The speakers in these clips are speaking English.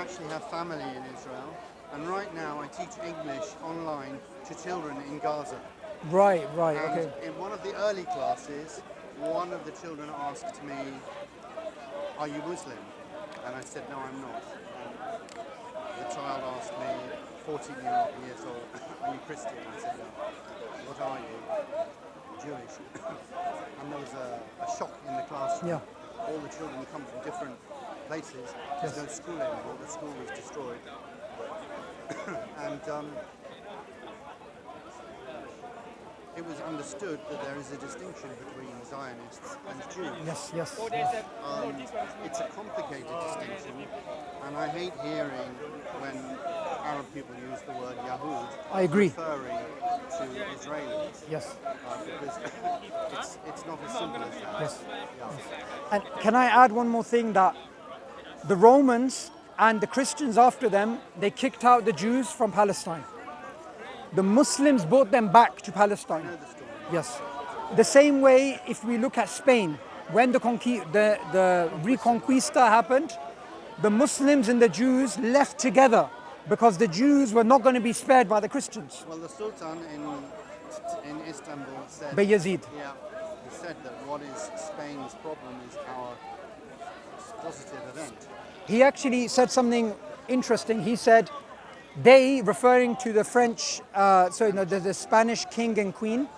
actually have family in Israel, and right now I teach English online to children in Gaza. Right, And okay. in one of the early classes, one of the children asked me, "Are you Muslim?" And I said, "No, I'm not." And the child asked me, 14 years old, "Are you Christian?" I said, "No." "What are you?" "Jewish." And there was a shock in the classroom. Yeah, All the children come from different places. There's yes. no school anymore. The school was destroyed. And it was understood that there is a distinction between Zionists and Jews. Yes, yes, Oh, yes. It's a complicated distinction, and I hate hearing when Arab people use the word Yahud I agree. referring to Israelis, Yes, because it's not as simple as that. yes. Yeah. And can I add one more thing, that the Romans and the Christians after them, they kicked out the Jews from Palestine. The Muslims brought them back to I Palestine. know the story. Yes. The same way, if we look at Spain, when the Reconquista happened, the Muslims and the Jews left together because the Jews were not going to be spared by the Christians. Well, the Sultan in Istanbul said, Bayezid. yeah, he said that what is Spain's problem is our positive event. He actually said something interesting. He said, they, referring to the French, the Spanish king and queen,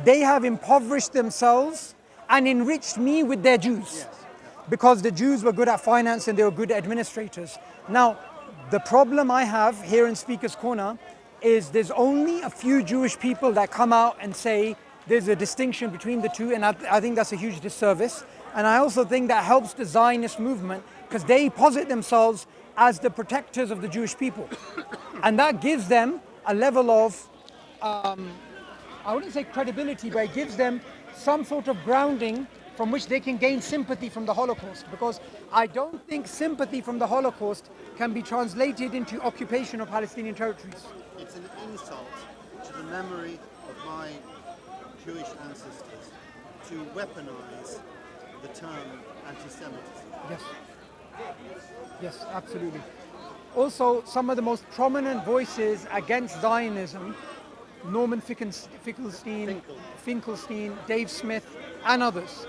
they have impoverished themselves and enriched me with their Jews. Yes. Because the Jews were good at finance and they were good administrators. Now, the problem I have here in Speaker's Corner is there's only a few Jewish people that come out and say there's a distinction between the two, and I think that's a huge disservice. And I also think that helps the Zionist movement because they posit themselves as the protectors of the Jewish people. And that gives them a level of, I wouldn't say credibility, but it gives them some sort of grounding from which they can gain sympathy from the Holocaust. Because I don't think sympathy from the Holocaust can be translated into occupation of Palestinian territories. It's an insult to the memory of my Jewish ancestors to weaponize the term anti-Semitism. Yes. Yes, absolutely. Also, some of the most prominent voices against Zionism, Norman Finkelstein, Dave Smith, and others.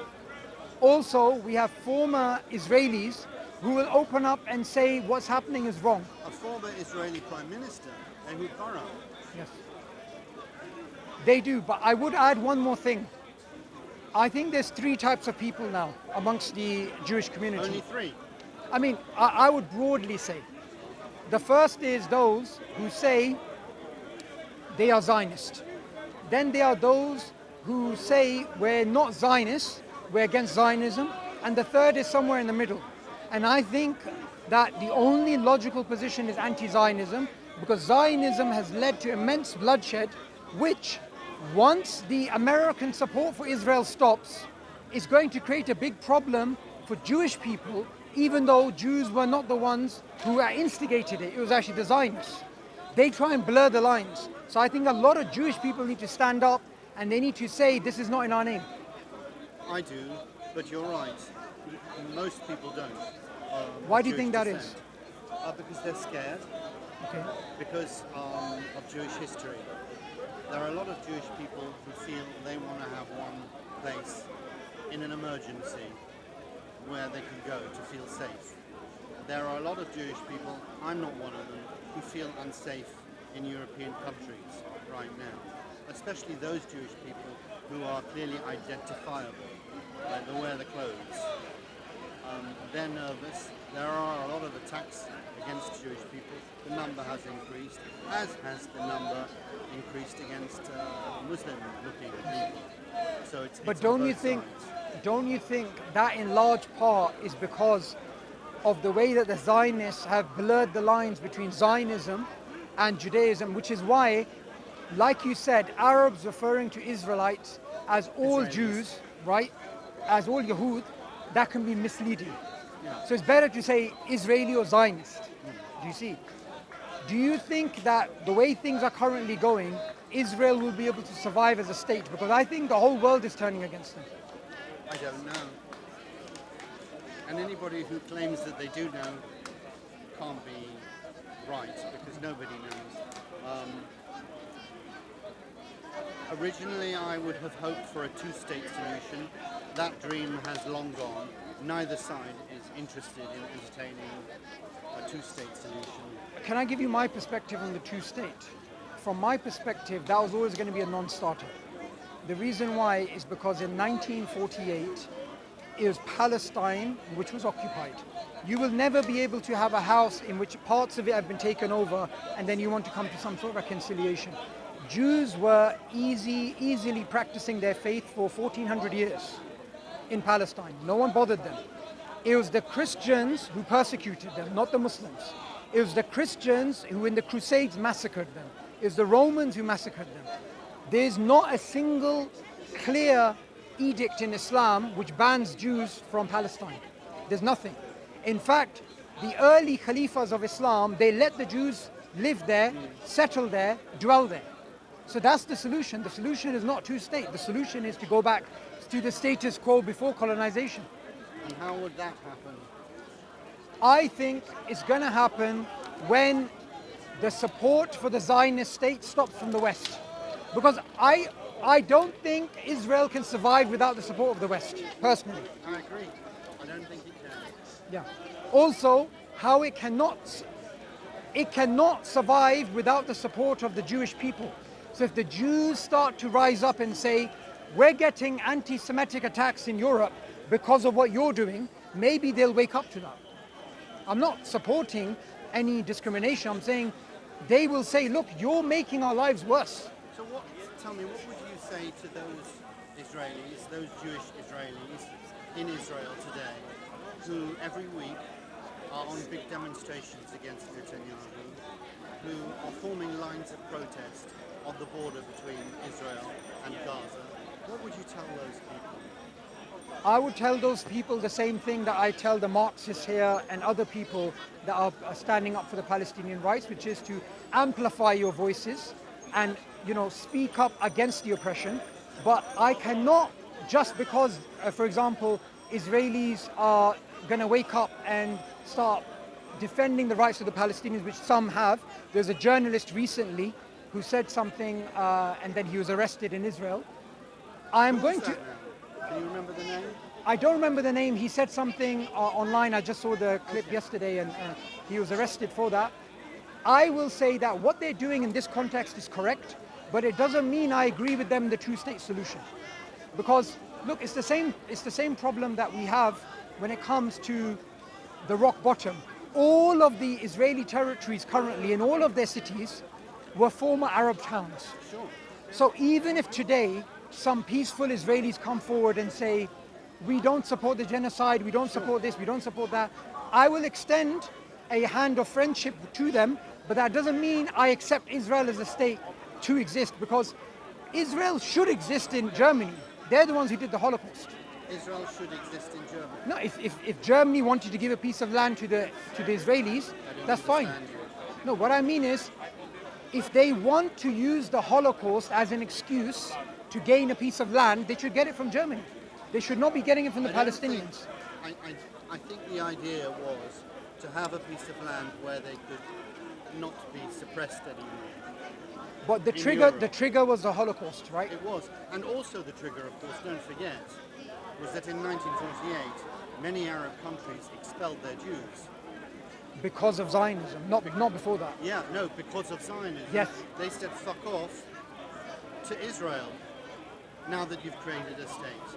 Also, we have former Israelis who will open up and say what's happening is wrong. A former Israeli Prime Minister, Ehud Barak, Yes. They do, but I would add one more thing. I think there's three types of people now amongst the Jewish community. only three. I mean, I would broadly say. The first is those who say they are Zionist. Then there are those who say we're not Zionists, we're against Zionism. And the third is somewhere in the middle. And I think that the only logical position is anti-Zionism, because Zionism has led to immense bloodshed, which, once the American support for Israel stops, is going to create a big problem for Jewish people, even though Jews were not the ones who instigated it. It was actually the Zionists. They try and blur the lines. So I think a lot of Jewish people need to stand up and they need to say, this is not in our name. I do, but you're right. Most people don't. Why do you think that is? Because they're scared. Okay. Because of Jewish history. There are a lot of Jewish people who feel they want to have one place in an emergency where they can go to feel safe. There are a lot of Jewish people, I'm not one of them, who feel unsafe in European countries right now. Especially those Jewish people who are clearly identifiable, like they wear the clothes. They're nervous. There are a lot of attacks against Jewish people. The number has increased, as has the number increased against Muslim-looking people. So But it's on don't both you think sides. don't you think that in large part is because of the way that the Zionists have blurred the lines between Zionism and Judaism, which is why, like you said, Arabs referring to Israelites as all Israelis. Jews, right, as all Yahud, that can be misleading. Yeah. So it's better to say Israeli or Zionist. Do you see? Do you think that the way things are currently going, Israel will be able to survive as a state? Because I think the whole world is turning against them. I don't know. And anybody who claims that they do know can't be right because nobody knows. Originally, I would have hoped for a two-state solution. That dream has long gone. Neither side is interested in entertaining a two-state solution. Can I give you my perspective on the two-state? From my perspective, that was always going to be a non-starter. The reason why is because in 1948, it was Palestine which was occupied. You will never be able to have a house in which parts of it have been taken over and then you want to come to some sort of reconciliation. Jews were easily practicing their faith for 1400 years in Palestine. No one bothered them. It was the Christians who persecuted them, not the Muslims. It was the Christians who in the Crusades massacred them. It was the Romans who massacred them. There's not a single clear edict in Islam which bans Jews from Palestine. There's nothing. In fact, the early Khalifas of Islam, they let the Jews live there, settle there, dwell there. So that's the solution. The solution is not two-state. The solution is to go back to the status quo before colonization. And how would that happen? I think it's going to happen when the support for the Zionist state stops from the West. Because I don't think Israel can survive without the support of the West, personally. I agree. I don't think it can. Yeah. Also, how it cannot survive without the support of the Jewish people. So if the Jews start to rise up and say, we're getting anti-Semitic attacks in Europe because of what you're doing, maybe they'll wake up to that. I'm not supporting any discrimination. I'm saying they will say, look, you're making our lives worse. So tell me, what would you say to those Israelis, those Jewish Israelis in Israel today, who every week are on big demonstrations against Netanyahu, who are forming lines of protest on the border between Israel and Gaza? What would you tell those people? I would tell those people the same thing that I tell the Marxists here and other people that are standing up for the Palestinian rights, which is to amplify your voices and, speak up against the oppression. But I cannot, just because, for example, Israelis are going to wake up and start defending the rights of the Palestinians, which some have. There's a journalist recently who said something and then he was arrested in Israel. I'm going to... Can you remember the name? I don't remember the name. He said something online. I just saw the clip yesterday and he was arrested for that. I will say that what they're doing in this context is correct, but it doesn't mean I agree with them in the two-state solution. Because, look, it's the same problem that we have when it comes to the rock bottom. All of the Israeli territories currently in all of their cities were former Arab towns. Sure. So even if today some peaceful Israelis come forward and say, we don't support the genocide, we don't support this, we don't support that, I will extend a hand of friendship to them, but that doesn't mean I accept Israel as a state to exist, because Israel should exist in Germany. They're the ones who did the Holocaust. Israel should exist in Germany. No, if Germany wanted to give a piece of land to the Israelis, that's fine. No, what I mean is, if they want to use the Holocaust as an excuse to gain a piece of land, they should get it from Germany. They should not be getting it from the Palestinians. I think the idea was to have a piece of land where they could not be suppressed anymore. But the trigger was the Holocaust, right? It was. And also the trigger, of course, don't forget, was that in 1948, many Arab countries expelled their Jews. Because of Zionism, not before that. Yeah, no, because of Zionism. Yes. They said fuck off to Israel now that you've created a state.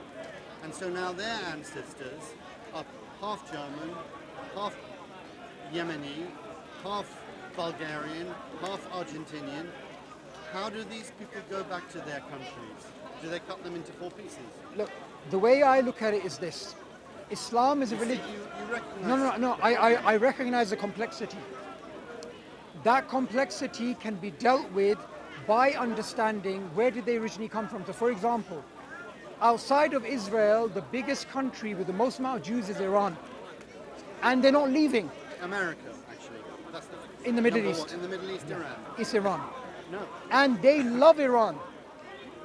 And so now their ancestors are half German, half Yemeni, half Bulgarian, half Argentinian. How do these people go back to their countries? Do they cut them into four pieces? Look, the way I look at it is this. Islam is a religion. You recognize No. I recognize the complexity. That complexity can be dealt with by understanding where did they originally come from. So, for example, outside of Israel, the biggest country with the most amount of Jews is Iran. And they're not leaving. America, actually. That's In the Middle number East. one. In the Middle East, Iran. It's Iran. No. And they love Iran.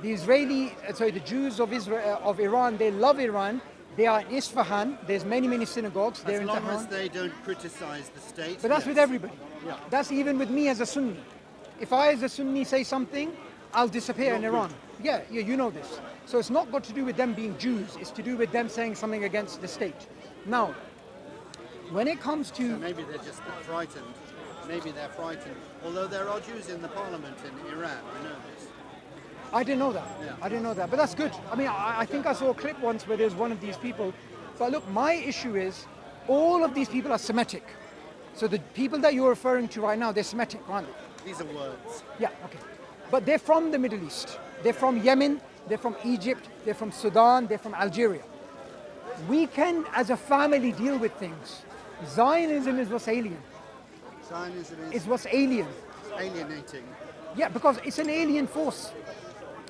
The Jews of Iran, they love Iran, They are in Isfahan. There's many synagogues. They're As in long Tehran. as they don't criticize the state. But that's yes. with everybody. Yeah. That's even with me as a Sunni. If I as a Sunni say something, I'll disappear in Not Iran. good. Yeah, you know this. So it's not got to do with them being Jews. It's to do with them saying something against the state. Now, when it comes So to... maybe they're just frightened. Maybe they're frightened. Although there are Jews in the parliament in Iran, I know this. I didn't know that. Yeah. I didn't know that. But that's good. I mean, I think I saw a clip once where there's one of these people. But look, my issue is all of these people are Semitic. So the people that you're referring to right now, they're Semitic, aren't they? These are words. Yeah, okay. But they're from the Middle East. They're from Yemen, they're from Egypt, they're from Sudan, they're from Algeria. We can, as a family, deal with things. Zionism is what's alien. Zionism It's is what's alien. alienating. Yeah, because it's an alien force.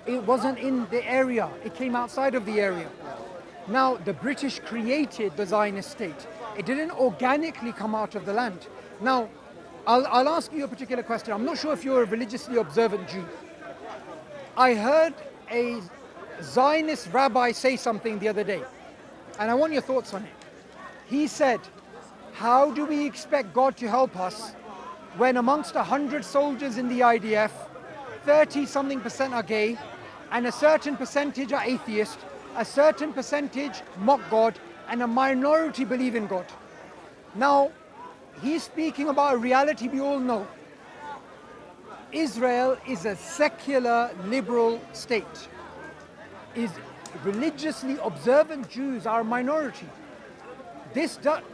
It wasn't in the area. It came outside of the area. Now, the British created the Zionist state. It didn't organically come out of the land. Now, I'll ask you a particular question. I'm not sure if you're a religiously observant Jew. I heard a Zionist rabbi say something the other day, and I want your thoughts on it. He said, how do we expect God to help us when amongst 100 soldiers in the IDF, 30-something% are gay, and a certain percentage are atheist, a certain percentage mock God, and a minority believe in God? Now, he's speaking about a reality we all know. Israel is a secular, liberal state. Is religiously observant Jews are a minority. Is that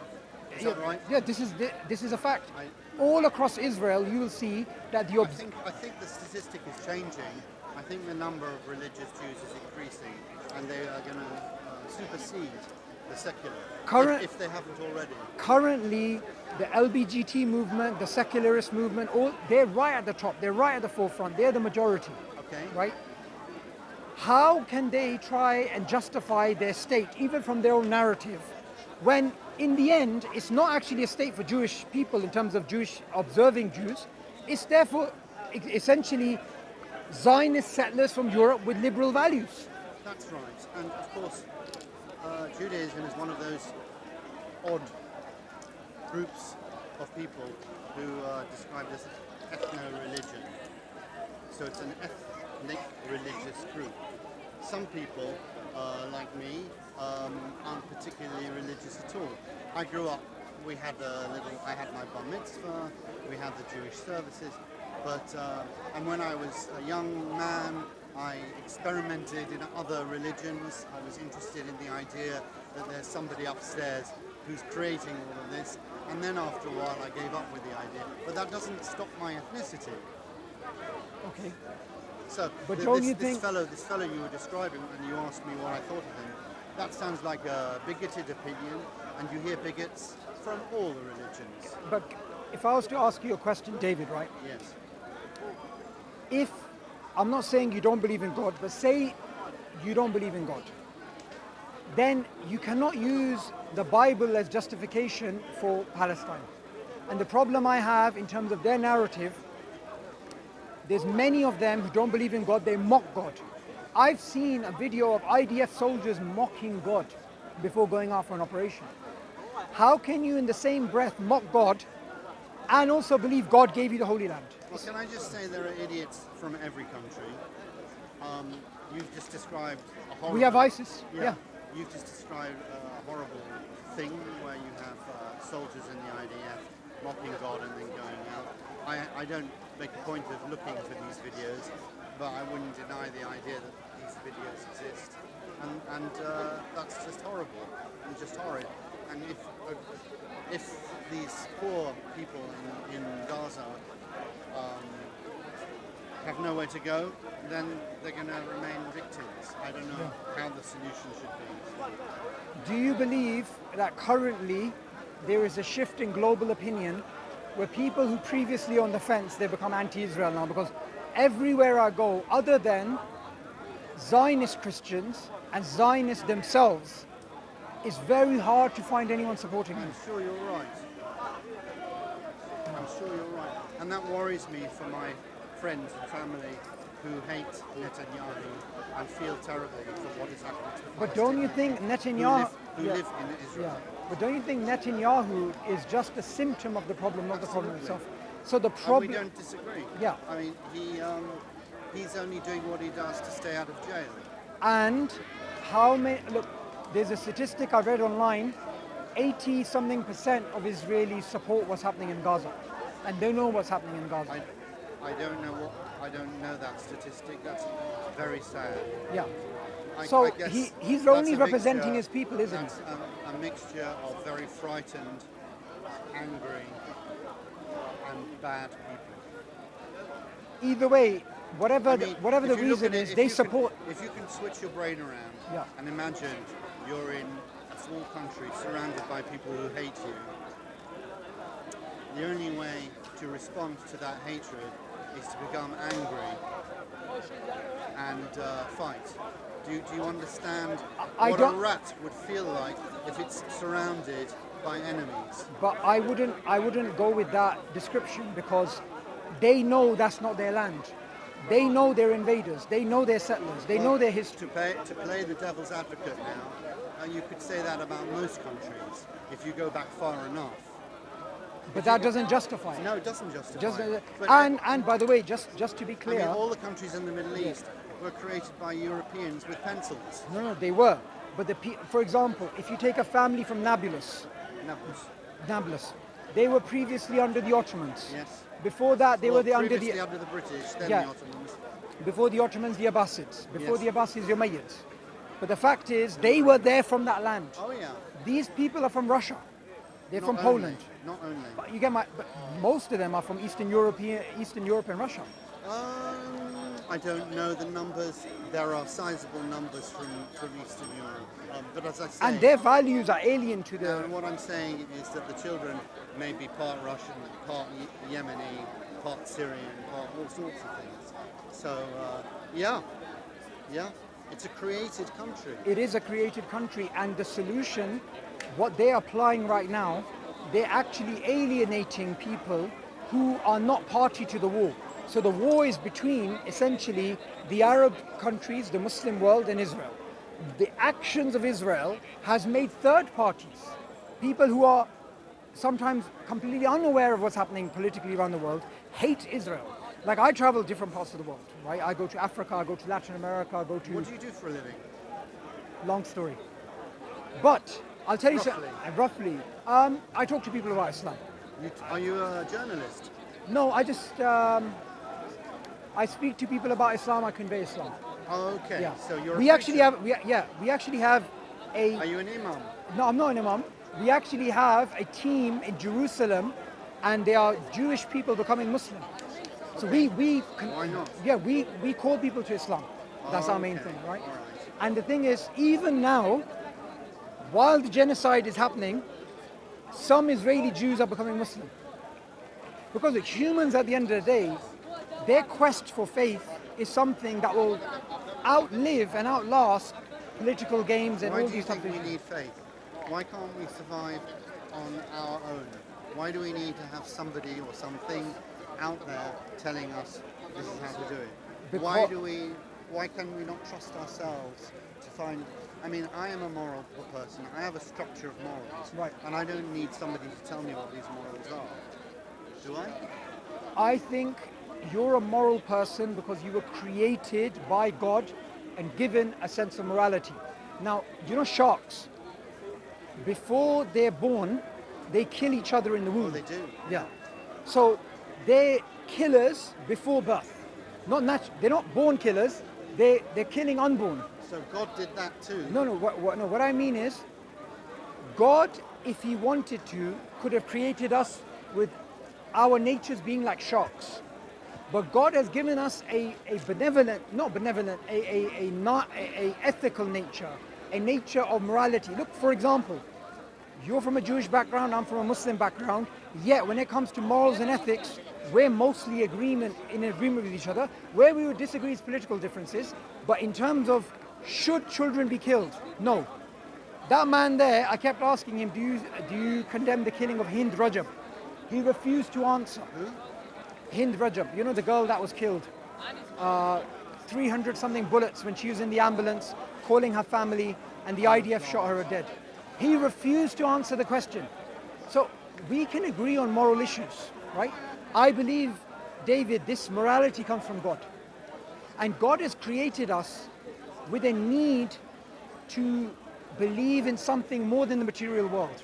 right? Yeah, this is a fact. All across Israel, you will see that the I think the statistic is changing. I think the number of religious Jews is increasing, and they are going to supersede the secular, if they haven't already. currently the LBGT movement, the secularist movement, they're right at the top. They're right at the forefront. They're the majority. Okay. Right? How can they try and justify their state, even from their own narrative, when in the end, it's not actually a state for Jewish people in terms of Jewish observing Jews. It's therefore essentially Zionist settlers from Europe with liberal values. That's right. And of course, Judaism is one of those odd groups of people who are described as ethno-religion. So it's an ethnic religious group. Some people, like me, aren't particularly religious at all. I grew up, I had my bar mitzvah, we had the Jewish services, and when I was a young man, I experimented in other religions. I was interested in the idea that there's somebody upstairs who's creating all of this, and then after a while I gave up with the idea. But that doesn't stop my ethnicity. Okay. So But this fellow you were describing, and you asked me what I thought of him, that sounds like a bigoted opinion, and you hear bigots from all the religions. But if I was to ask you a question, David, right? Yes. If, I'm not saying you don't believe in God, but say you don't believe in God, then you cannot use the Bible as justification for Palestine. And the problem I have in terms of their narrative, there's many of them who don't believe in God, they mock God. I've seen a video of IDF soldiers mocking God before going out for an operation. How can you in the same breath mock God and also believe God gave you the Holy Land? Well, can I just say there are idiots from every country. You've just described a horrible... We have ISIS, yeah. You've just described a horrible thing where you have soldiers in the IDF mocking God and then going out. I don't make a point of looking for these videos, but I wouldn't deny the idea that these videos exist. And that's just horrible and just horrid. And if these poor people in Gaza have nowhere to go, then they're going to remain victims. I don't know how the solution should be. Do you believe that currently there is a shift in global opinion where people who previously on the fence, they become anti-Israel now? Because everywhere I go, other than Zionist Christians and Zionists themselves, it's very hard to find anyone supporting them. I'm sure you're right. I'm sure you're right. And that worries me for my friends and family who hate Netanyahu and feel terrible for what is happening to But don't you think Netanyahu? who live in Israel. Yeah. But don't you think Netanyahu is just a symptom of the problem, not the problem itself? So the And we problem. don't disagree. Yeah. I mean, he's only doing what he does to stay out of jail. And how many? Look, there's a statistic I read online. 80 something percent of Israelis support what's happening in Gaza, and they know what's happening in Gaza. I don't know that statistic. That's very sad. Yeah. I guess he's that's only a representing mixture- his people, isn't That's a mixture of very frightened, angry, and bad people. he? Either way, whatever I mean, whatever the if you look reason at it, is, if they you support. if you can switch your brain around Yeah. and imagine you're in a small country surrounded by people who hate you, the only way to respond to that hatred is to become angry and fight. Do you understand I what don't- a rat would feel like if it's surrounded by enemies? But I wouldn't go with that description because they know that's not their land. They know they're invaders. They know they're settlers. They know their history. To play the devil's advocate now, you could say that about most countries if you go back far enough. But that doesn't justify it. No, it doesn't justify Just, it. But and by the way, just to be I clear, mean, all the countries in the Middle East were created by Europeans with pencils. no, they were. But for example, if you take a family from Nablus, they were previously under the Ottomans. Yes. Before that, they were under previously the. under the British, then Yeah. the Ottomans. Before the Ottomans, the Abbasids. Before Yes. the Abbasids, the Umayyads. But the fact is, they were there from that land. Oh yeah. These people are from Russia. They're Not from only, Poland. Not only. But but most of them are from Eastern Europe and Russia. I don't know the numbers. There are sizable numbers from Eastern Europe. But as I say, And their values are alien to the. and what I'm saying is that the children may be part Russian, part Yemeni, part Syrian, part all sorts of things. So, yeah, it's a created country. It is a created country, and the solution, what they're applying right now, they're actually alienating people who are not party to the war. So the war is between essentially the Arab countries, the Muslim world, and Israel. The actions of Israel has made third parties, people who are sometimes completely unaware of what's happening politically around the world, hate Israel. Like I travel different parts of the world, right? I go to Africa, I go to Latin America, I go to. What do you do for a living? Long story. But I'll tell you Roughly. roughly. I talk to people about Islam. Are you a journalist? No, I just I speak to people about Islam. I convey Islam. Oh, okay. Yeah. So you're. We actually have. We actually have a. Are you an imam? No, I'm not an imam. We actually have a team in Jerusalem, and they are Jewish people becoming Muslim. So Why not? Yeah, we call people to Islam. That's our main Okay. thing, right? All right. And the thing is, even now, while the genocide is happening, some Israeli Jews are becoming Muslim. Because the humans, at the end of the day, their quest for faith is something that will outlive and outlast political games and Why all do you these types think of we need faith? Why can't we survive on our own? Why do we need to have somebody or something out there telling us this is how to do it? Why can we not trust ourselves to find? I mean, I am a moral person. I have a structure of morals, Right. and I don't need somebody to tell me what these morals are. Do I? I think you're a moral person because you were created by God and given a sense of morality. Now, you know sharks, before they're born, they kill each other in the womb. They do. Yeah. So they're killers before birth. They're not born killers, they're killing unborn. So God did that too. No, what I mean is, God, if he wanted to, could have created us with our natures being like sharks. But God has given us a ethical nature, a nature of morality. Look, for example, you're from a Jewish background, I'm from a Muslim background, yet when it comes to morals and ethics, we're mostly in agreement with each other. Where we would disagree is political differences, but in terms of should children be killed? No. That man there, I kept asking him, do you condemn the killing of Hind Rajab? He refused to answer. Who? Hind Rajab, you know the girl that was killed. 300 something bullets when she was in the ambulance, calling her family, and the IDF shot her dead. He refused to answer the question. So we can agree on moral issues, right? I believe, David, this morality comes from God. And God has created us with a need to believe in something more than the material world.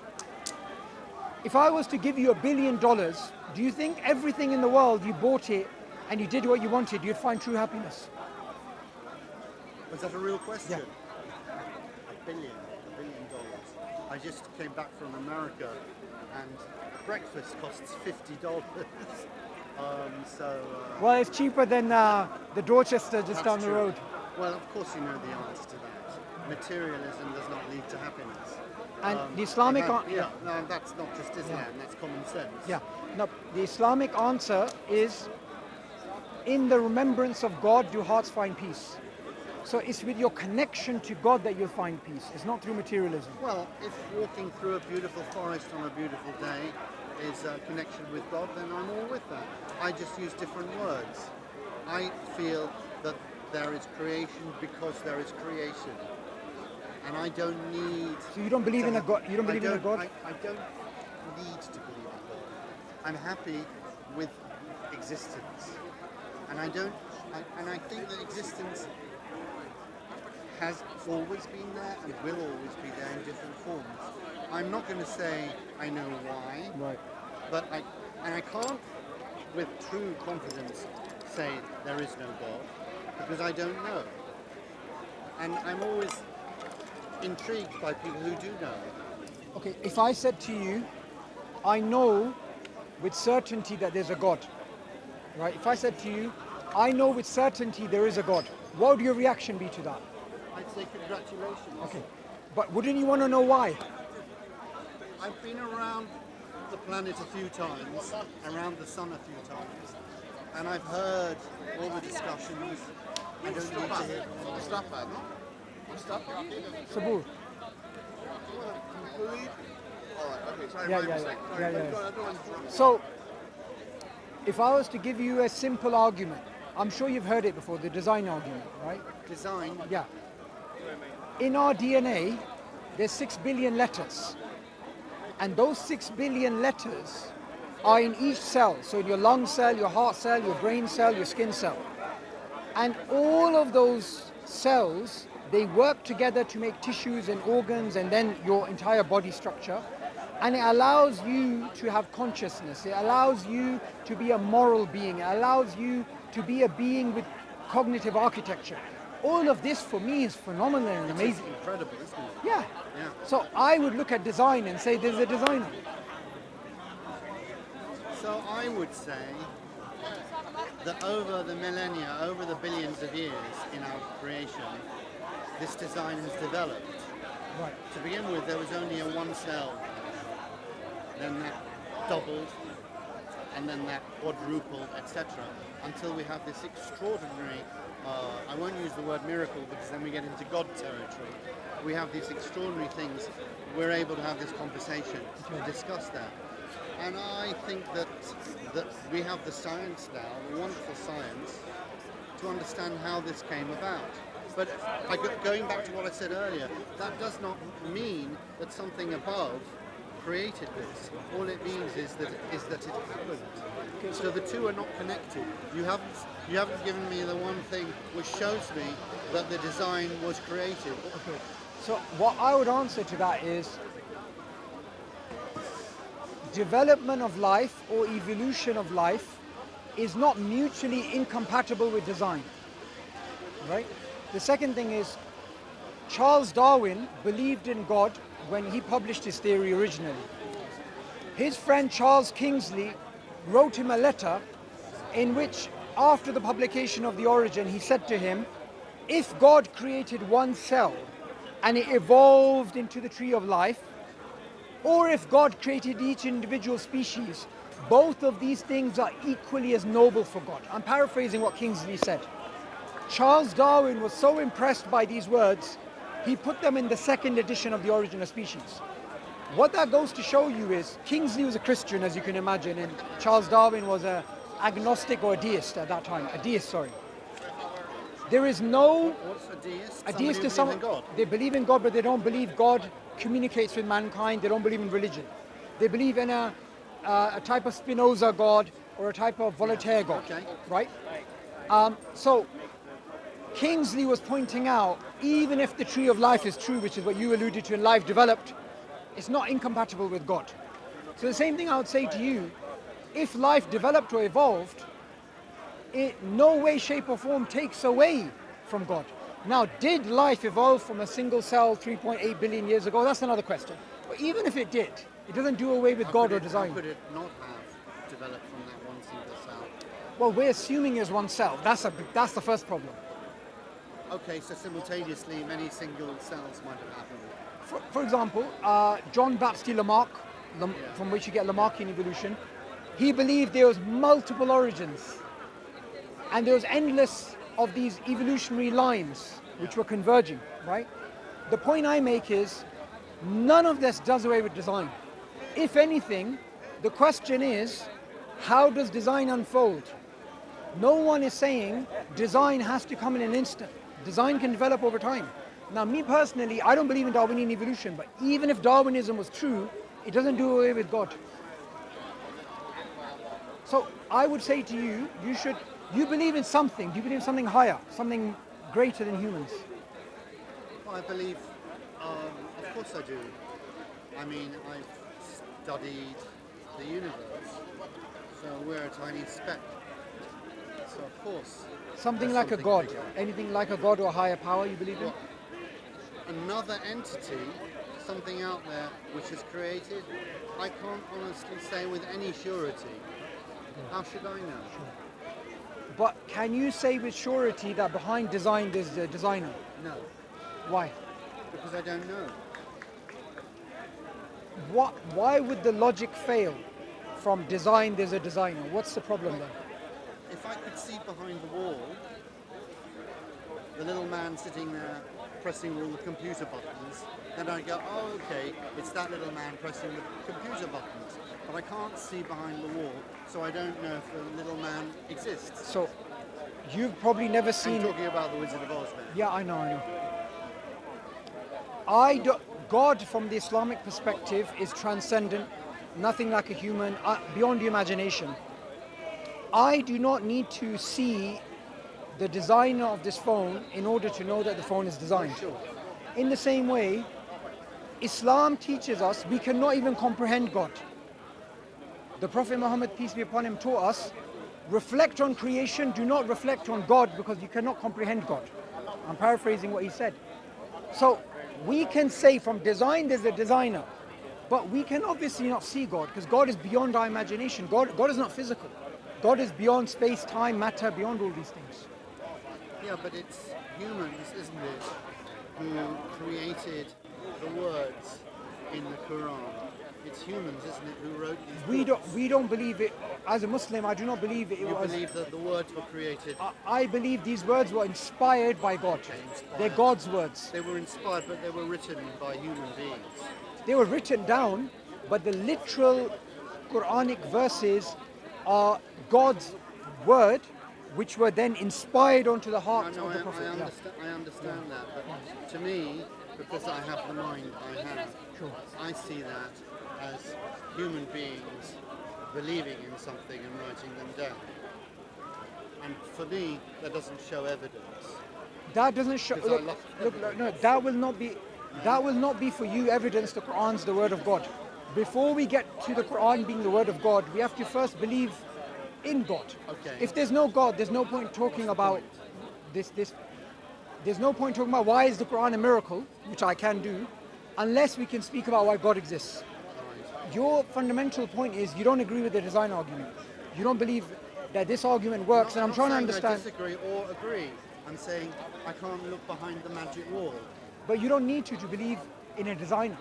If I was to give you $1 billion, do you think everything in the world, you bought it and you did what you wanted, you'd find true happiness? Was that a real question? Yeah. $1 billion. I just came back from America and breakfast costs $50. Well, it's cheaper than the Dorchester just down the true. road. Well, of course you know the answer to that. Materialism does not lead to happiness. And the Islamic... no, that's not just Islam, that's common sense. Yeah. No, the Islamic answer is, in the remembrance of God do hearts find peace. So it's with your connection to God that you'll find peace. It's not through materialism. Well, if walking through a beautiful forest on a beautiful day is a connection with God, then I'm all with that. I just use different words. I feel that there is creation because there is creation. And I don't need... So you don't believe in a God? You don't believe in a God? I don't need to believe in God. I'm happy with existence. And I think that existence has always been there and will always be there in different forms. I'm not going to say I know why, Right. but I can't with true confidence say there is no God because I don't know. And I'm always intrigued by people who do know. Okay, if I said to you, I know with certainty that there's a God, right? If I said to you, I know with certainty there is a God, what would your reaction be to that? I'd say congratulations. Okay, but wouldn't you want to know why? I've been around the planet a few times, around the sun a few times, and I've heard all the discussions. I don't need to hear Suboor. Yeah. So, if I was to give you a simple argument, I'm sure you've heard it before, the design argument, right? Design? Yeah. In our DNA, there's 6 billion letters. And those 6 billion letters are in each cell. So in your lung cell, your heart cell, your brain cell, your skin cell. And all of those cells, they work together to make tissues and organs and then your entire body structure. And it allows you to have consciousness. It allows you to be a moral being. It allows you to be a being with cognitive architecture. All of this for me is phenomenal and amazing. It's incredible, isn't it? Yeah. Yeah. So I would look at design and say there's a designer. So I would say that over the millennia, over the billions of years in our creation, this design has developed. Right. To begin with, there was only a one cell. Then that doubled, and then that quadrupled, etc. Until we have this extraordinary, I won't use the word miracle because then we get into God territory. We have these extraordinary things. We're able to have this conversation to discuss that. And I think that we have the science now, the wonderful science, to understand how this came about. But going back to what I said earlier, that does not mean that something above created this. All it means is that it happened. So the two are not connected. You haven't given me the one thing which shows me that the design was created. Okay. So what I would answer to that is development of life or evolution of life is not mutually incompatible with design. Right? The second thing is Charles Darwin believed in God when he published his theory originally. His friend Charles Kingsley wrote him a letter in which, after the publication of The Origin, he said to him, if God created one cell and it evolved into the tree of life, or if God created each individual species, both of these things are equally as noble for God. I'm paraphrasing what Kingsley said. Charles Darwin was so impressed by these words, he put them in the second edition of The Origin of Species. What that goes to show you is, Kingsley was a Christian, as you can imagine, and Charles Darwin was an agnostic or a deist at that time, a deist, sorry. There is no What's a deist? a Somebody deist who is believes someone in God. they believe in God, but they don't believe God communicates with mankind. They don't believe in religion. They believe in a type of Spinoza God or a type of Voltaire God, Okay. right? So Kingsley was pointing out, even if the tree of life is true, which is what you alluded to, and life developed, it's not incompatible with God. So the same thing I would say to you, if life developed or evolved, it no way, shape or form takes away from God. Now, did life evolve from a single cell 3.8 billion years ago? That's another question. But even if it did, it doesn't do away with God or design. How could it not have developed from that one single cell? Well, we're assuming is one cell. That's the first problem. Okay, so simultaneously many single cells might have happened. For example, John Baptiste Lamarck, from which you get Lamarckian evolution, he believed there was multiple origins, and there was endless of these evolutionary lines which were converging, right? The point I make is none of this does away with design. If anything, the question is, how does design unfold? No one is saying design has to come in an instant. Design can develop over time. Now, me personally, I don't believe in Darwinian evolution, but even if Darwinism was true, it doesn't do away with God. So I would say to you, you believe in something. Do you believe in something higher, something greater than humans? Well, I believe, of course I do. I mean, I've studied the universe, so we're a tiny speck. So of course. Something there's like a God. bigger. Anything like a God or a higher power you believe in? Well, another entity, something out there which is created, I can't honestly say with any surety. How should I know? But can you say with surety that behind design there's the designer? No, Why? because I don't know. Why would the logic fail from design there's a designer? What's the problem then? If I could see behind the wall, the little man sitting there pressing all the computer buttons, then I'd go, oh, okay, it's that little man pressing the computer buttons. But I can't see behind the wall, so I don't know if the little man exists. So you've probably never I'm seen. talking about the Wizard of Oz now. Yeah, I know. God, from the Islamic perspective, is transcendent, nothing like a human, beyond your imagination. I do not need to see the designer of this phone in order to know that the phone is designed. Sure. In the same way, Islam teaches us we cannot even comprehend God. The Prophet Muhammad, peace be upon him, taught us, reflect on creation, do not reflect on God because you cannot comprehend God. I'm paraphrasing what he said. So we can say from design there's a designer, but we can obviously not see God because God is beyond our imagination. God is not physical. God is beyond space, time, matter, beyond all these things. Yeah, but it's humans, isn't it, who created the words in the Quran. It's humans, isn't it, who wrote these books. We don't believe it. As a Muslim, I do not believe it You was. believe that the words were created. I believe these words were inspired by God. Inspired. They're God's words. They were inspired, but they were written by human beings. They were written down, but the literal Quranic verses are God's word, which were then inspired onto the heart of the Prophet. I understand that, but to me, because I have the mind I have, I see that as human beings believing in something and writing them down. And for me, that doesn't show evidence. That doesn't show. Look, no, that will not be. That will not be for you evidence the Quran's the word of God. Before we get to the Quran being the word of God, we have to first believe in God. Okay. If there's no God, there's no point talking about this. There's no point talking about why is the Quran a miracle, which I can do, unless we can speak about why God exists. Your fundamental point is you don't agree with the design argument. You don't believe that this argument works, and I'm trying to understand. I disagree or agree. I'm saying I can't look behind the magic wall. But you don't need to believe in a designer.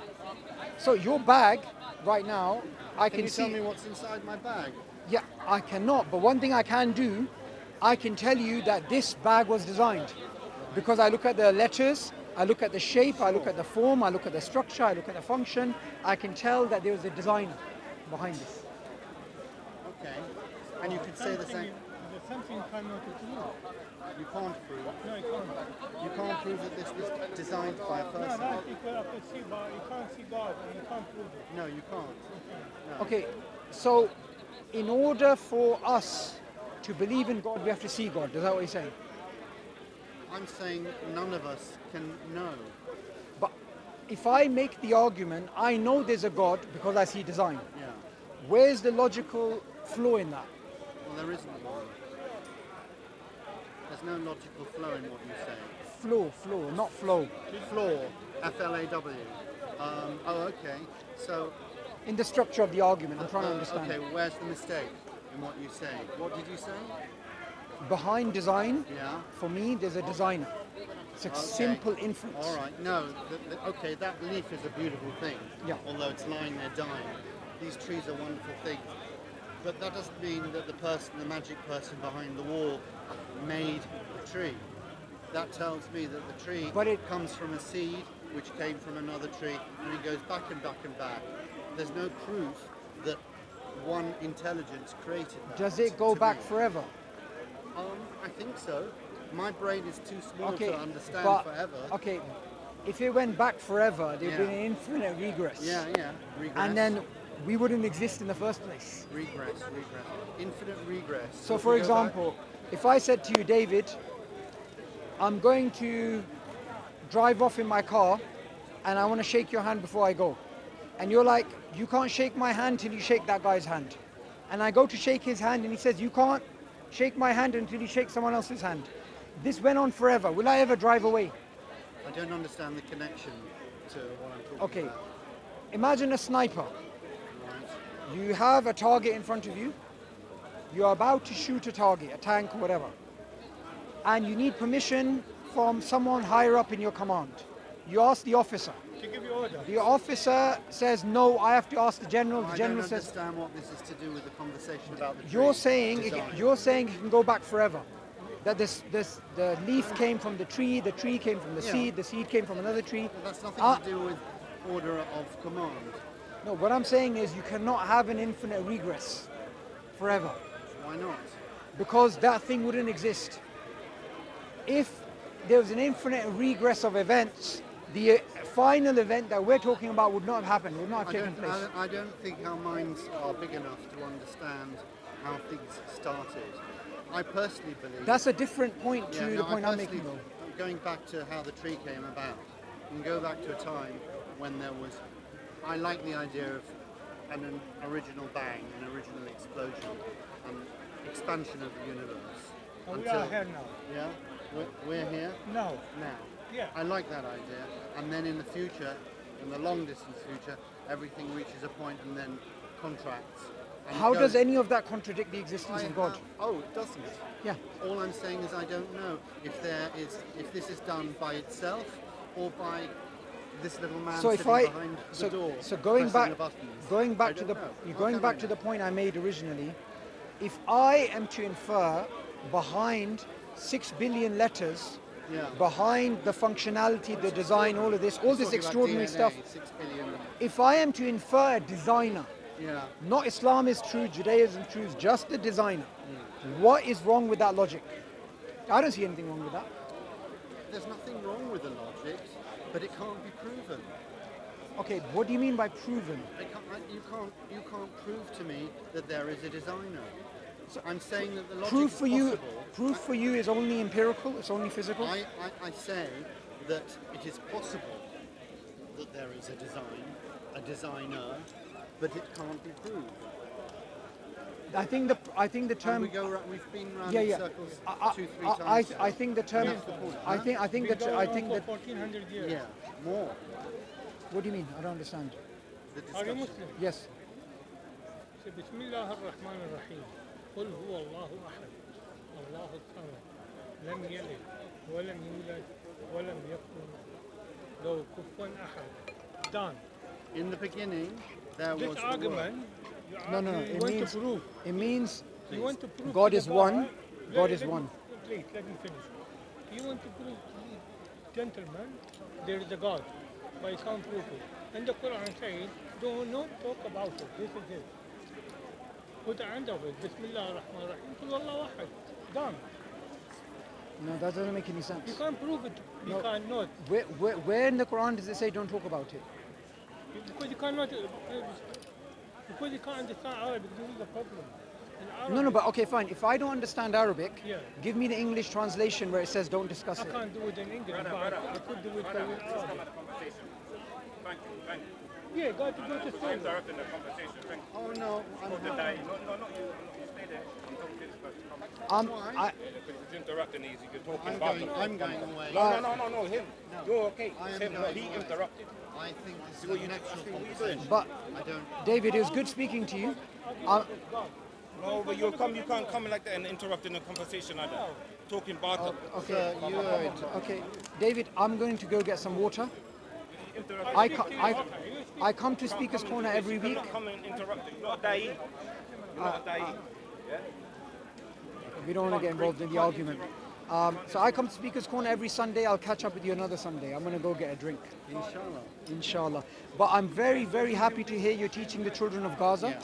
So your bag right now, I can see. Can you tell me what's inside my bag? Yeah, I cannot. But one thing I can do, I can tell you that this bag was designed. Because I look at the letters, I look at the shape, I look at the form, I look at the structure, I look at the function. I can tell that there was a designer behind this. Okay. And you could say the same. There's something you cannot prove. You can't prove. No, you can't. You can't prove that this was designed by a No, person. that people have to see, but you can't see God and you can't prove it. No, you can't. No. Okay, so in order for us to believe in God, we have to see God. Is that what you're saying? I'm saying none of us can know. But if I make the argument, I know there's a God because I see design. Yeah. Where's the logical flaw in that? Well, there isn't one. There's no logical flow in what you say. Flaw, not flow. Flaw, F-L-A-W. Oh, okay. So, In the structure of the argument, I'm trying to understand. okay, where's the mistake in what you say? What did you say? Behind design, Yeah. for me, there's a designer. It's a Okay. simple inference. All right. No. Okay, that leaf is a beautiful thing. Yeah. Although it's lying there dying. These trees are wonderful things. But that doesn't mean that the person, the magic person behind the wall, made the tree. That tells me that the tree But it- comes from a seed which came from another tree, and it goes back and back and back. There's no proof that one intelligence created that. Does it go to back me. forever? I think so. My brain is too small Okay, to understand but forever. okay, if it went back forever, there'd be Yeah. an infinite regress. Yeah. Regress. And then we wouldn't exist in the first place. Regress. Infinite regress. So, if for we go back- example, if I said to you, David, I'm going to drive off in my car and I want to shake your hand before I go. And you're like, you can't shake my hand till you shake that guy's hand. And I go to shake his hand and he says, you can't shake my hand until you shake someone else's hand. This went on forever. Will I ever drive away? I don't understand the connection to what I'm talking Okay. about. Imagine a sniper. Right. You have a target in front of you. You're about to shoot a target, a tank, whatever. And you need permission from someone higher up in your command. You ask the officer. To give you order. The officer says, no, I have to ask the general. The I don't general says, understand what this is to do with the conversation about the tree you're saying design. it can go back forever. That the leaf came from the tree came from the Yeah. seed came from another tree. Well, that's nothing Ah. to do with order of command. No, what I'm saying is you cannot have an infinite regress forever Why not? because that thing wouldn't exist. If there was an infinite regress of events, the final event that we're talking about would not have happened, would not have taken place. I don't think our minds are big enough to understand how things started. I personally believe... That's a different point to Yeah, the no, point I I'm making personally- though. Going back to how the tree came about, you can go back to a time when there was... I like the idea of an original bang, an original explosion, an expansion of the universe. And we are here now. Yeah? We're here Now. now. Yeah. I like that idea. And then in the future, in the long distance future, everything reaches a point and then contracts. And How goes- does any of that contradict the existence I of God? have- oh, it doesn't. Yeah. All I'm saying is I don't know if this is done by itself or by this little man So if sitting I behind the door. so going pressing back the buttons. going I back to don't the know. you're How going can back I to know? the point I made originally. If I am to infer behind 6 billion letters, Yeah. behind the functionality, the design, all of this, all We're this talking about extraordinary DNA, stuff. 6 billion. If I am to infer a designer, Yeah. not Islam is true, Judaism is true, just the designer, Mm. what is wrong with that logic? I don't see anything wrong with that. There's nothing wrong with the logic, but it can't be proven. Okay, what do you mean by proven? You can't prove to me that there is a designer. I'm saying that the logic Proof is for you, possible. proof for you is only empirical. It's only physical. I say that it is possible that there is a designer, but it can't be proved. I think the term. We've been round Yeah, in yeah. circles I, 2-3 I, times. I think the term. That's the point, I huh? think I think Been that going I on think for that. 1400 years. Yeah, more. What do you mean? I don't understand. The Are you discussion. Muslim? Yes. Say, بسم الله الرحمن الرحيم قل هو الله أحد الله الصمد لم يلد ولم يولد ولم يكن له كفوا أحد. Done. In the beginning, there was This the word. argument, No. you It want means. to prove. It means. You want to prove God to is the one, God is let me- one. Please, let me finish. You want to prove to the gentleman there is a God, but you can't prove it. And the Quran says, do not talk about it. This is it. خد عنده بسم الله الرحمن الرحيم قل والله واحد. Done. No, that doesn't make any sense. You can't prove it. You No. cannot. Where in the Quran does it say don't talk about it? Because you cannot. Because you can't understand Arabic. This is the problem. In Arabic, No, but okay, fine. If I don't understand Arabic, Yeah. give me the English translation where it says don't discuss I it. can't do it in English, but I could do it in Arabic. Thank you. Yeah, got to go to school. Interrupting the conversation. Thank you. Oh no, I'm The happy. day. No, not you. You stay there. I'm talking to this person. Why? Because he's interrupting. You're talking I'm about going, him. I'm going away. No, him. No. You're okay. I am It's him. No, going he away. interrupted. I think this is what a you- natural what are you doing? conversation. But I don't. David, it was good speaking to you. No, but you can't come like that and interrupting the conversation like that. Talking about him. Okay, You are into okay, David, I'm going to go get some water. Interrupt. I come to Speaker's Corner every You week. cannot come and interrupt him. You're not a da'i. You're not a da'i. We don't want to get involved in the argument. So I come to Speaker's Corner every Sunday. I'll catch up with you another Sunday. I'm going to go get a drink, Inshallah. inshallah. But I'm very, very happy to hear you're teaching the children of Gaza.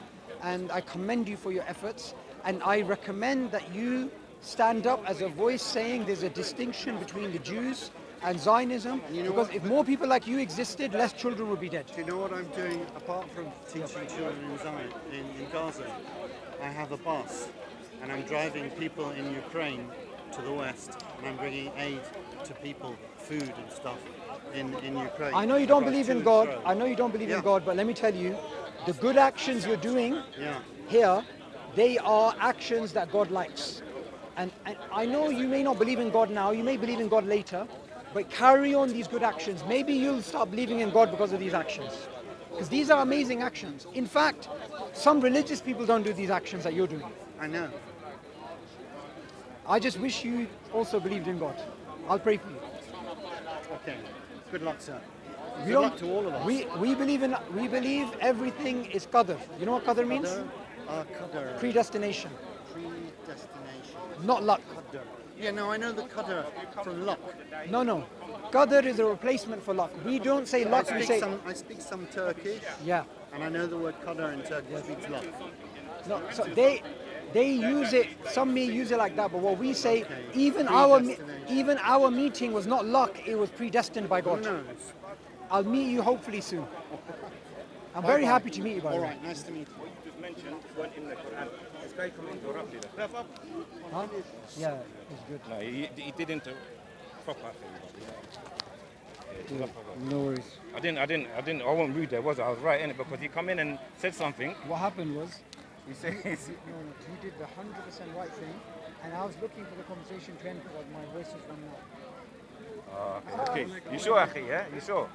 And I commend you for your efforts. And I recommend that you stand up as a voice saying there's a distinction between the Jews and Zionism. You know Because what? if more people like you existed, less children would be dead. Do you know what I'm doing apart from teaching children in Zion, in Gaza? I have a bus, and I'm driving people in Ukraine to the west, and I'm bringing aid to people, food and stuff in Ukraine. I know you don't Across believe to in and God. fro. I know you don't believe in Yeah. God, but let me tell you, the good actions you're doing Yeah. here, they are actions that God likes. And I know you may not believe in God now, you may believe in God later, but carry on these good actions. Maybe you'll start believing in God because of these actions. Because these are amazing actions. In fact, some religious people don't do these actions that you're doing. I know. I just wish you also believed in God. I'll pray for you. Okay. Good luck, sir. We Good luck to all of us. We believe everything is qadr. You know what qadr means? Qadr. Predestination, Predestination. not luck. Qadr. Yeah, no, I know the qadr from luck. No. Qadr is a replacement for luck. We don't say luck, we say I speak some Turkish, yeah. and I know the word qadr in Turkish means luck. No, so they use it. Some may use it like that, but what we say, Okay. even our meeting was not luck. It was predestined by Who God. knows? I'll meet you hopefully soon. I'm very Bye-bye. happy to meet you, by the All way. right, nice to meet you. What you just mentioned weren't in the Quran. This guy come and interrupted us. Clever? Huh? Yeah, it's good. No, he didn't proper thing. No worries. I wasn't rude there, was I? I was right in it because he come in and said something. What happened was, He said, no, he did the 100% right thing, and I was looking for the conversation to end because my voice was running out. okay. You sure, Akhi, yeah? You sure?